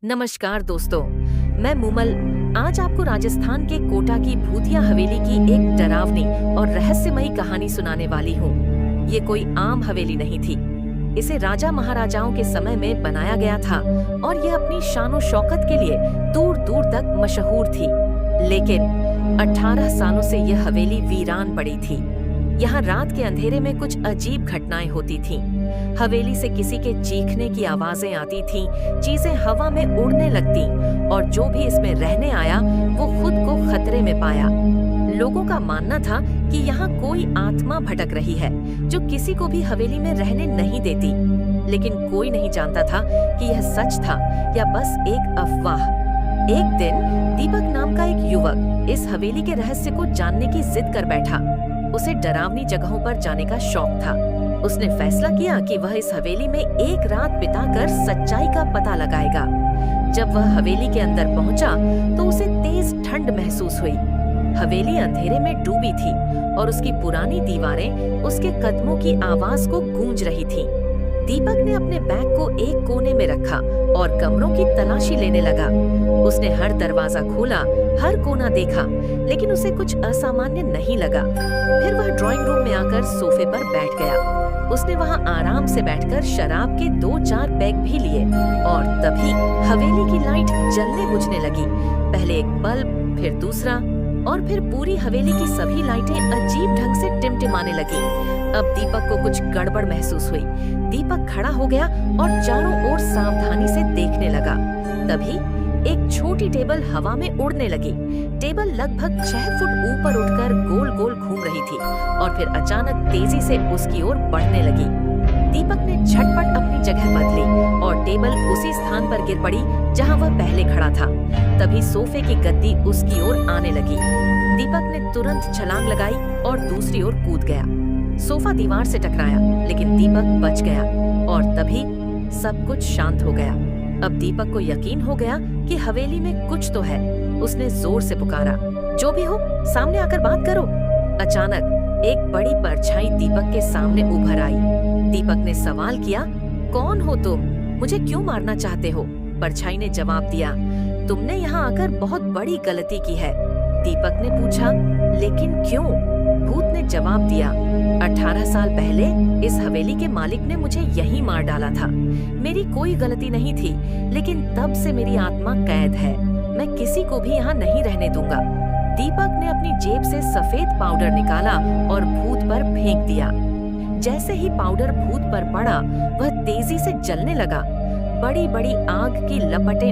नमस्कार दोस्तों, मैं मूमल आज आपको राजस्थान के कोटा की भूतिया हवेली की एक डरावनी और रहस्यमयी कहानी सुनाने वाली हूँ। ये कोई आम हवेली नहीं थी। इसे राजा महाराजाओं के समय में बनाया गया था और ये अपनी शानो शौकत के लिए दूर दूर तक मशहूर थी। लेकिन 18 सालों से यह हवेली वीरान पड़ी थी। यहाँ रात के अंधेरे में कुछ अजीब घटनाएं होती थीं। हवेली से किसी के चीखने की आवाजें आती थीं, चीजें हवा में उड़ने लगती और जो भी इसमें रहने आया वो खुद को खतरे में पाया। लोगों का मानना था कि यहाँ कोई आत्मा भटक रही है जो किसी को भी हवेली में रहने नहीं देती। लेकिन कोई नहीं जानता था कि यह सच था या बस एक अफवाह। एक दिन दीपक नाम का एक युवक इस हवेली के रहस्य को जानने की जिद कर बैठा। उसे डरावनी जगहों पर जाने का शौक था। उसने फैसला किया कि वह इस हवेली में एक रात बिताकर सच्चाई का पता लगाएगा। जब वह हवेली के अंदर पहुंचा तो उसे तेज ठंड महसूस हुई। हवेली अंधेरे में डूबी थी और उसकी पुरानी दीवारें उसके कदमों की आवाज को गूंज रही थीं। दीपक ने अपने बैग को एक कोने में रखा और कमरों की तलाशी लेने लगा। उसने हर दरवाजा खोला, हर कोना देखा, लेकिन उसे कुछ असामान्य नहीं लगा। फिर वह ड्राइंग रूम में आकर सोफे पर बैठ गया। उसने वहां आराम से बैठकर शराब के 2-4 पैग भी लिए और तभी हवेली की लाइट जलने बुझने लगी। पहले एक बल्ब, फिर दूसरा और फिर पूरी हवेली की सभी लाइटें अजीब ढंग से टिमटिमाने लगी। अब दीपक को कुछ गड़बड़ महसूस हुई। दीपक खड़ा हो गया और चारों ओर सावधानी से देखने लगा। तभी एक छोटी टेबल हवा में उड़ने लगी। टेबल लगभग 6 फुट ऊपर उठकर गोल गोल घूम रही थी और फिर अचानक तेजी से उसकी ओर बढ़ने लगी। दीपक ने झटपट अपनी जगह बदली और टेबल उसी स्थान पर गिर पड़ी जहां वह पहले खड़ा था। तभी सोफे की गद्दी उसकी ओर आने लगी। दीपक ने तुरंत छलांग लगाई और दूसरी ओर कूद गया। सोफा दीवार से टकराया, लेकिन दीपक बच गया और तभी सब कुछ शांत हो गया। अब दीपक को यकीन हो गया कि हवेली में कुछ तो है। उसने जोर से पुकारा, जो भी हो सामने आकर बात करो। अचानक एक बड़ी परछाई दीपक के सामने उभर आई। दीपक ने सवाल किया, कौन हो तुम? मुझे क्यों मारना चाहते हो? परछाई ने जवाब दिया, तुमने यहाँ आकर बहुत बड़ी गलती की है। दीपक ने पूछा, लेकिन क्यों? भूत ने जवाब दिया, 18 साल पहले इस हवेली के मालिक ने मुझे यहीं मार डाला था। मेरी कोई गलती नहीं थी, लेकिन तब से मेरी आत्मा कैद है। मैं किसी को भी यहाँ नहीं रहने दूंगा। दीपक ने अपनी जेब से सफेद पाउडर निकाला और भूत पर फेंक दिया। जैसे ही पाउडर भूत पर पड़ा, वह तेजी से जलने लगा। बड़ी बड़ी आग की लपटें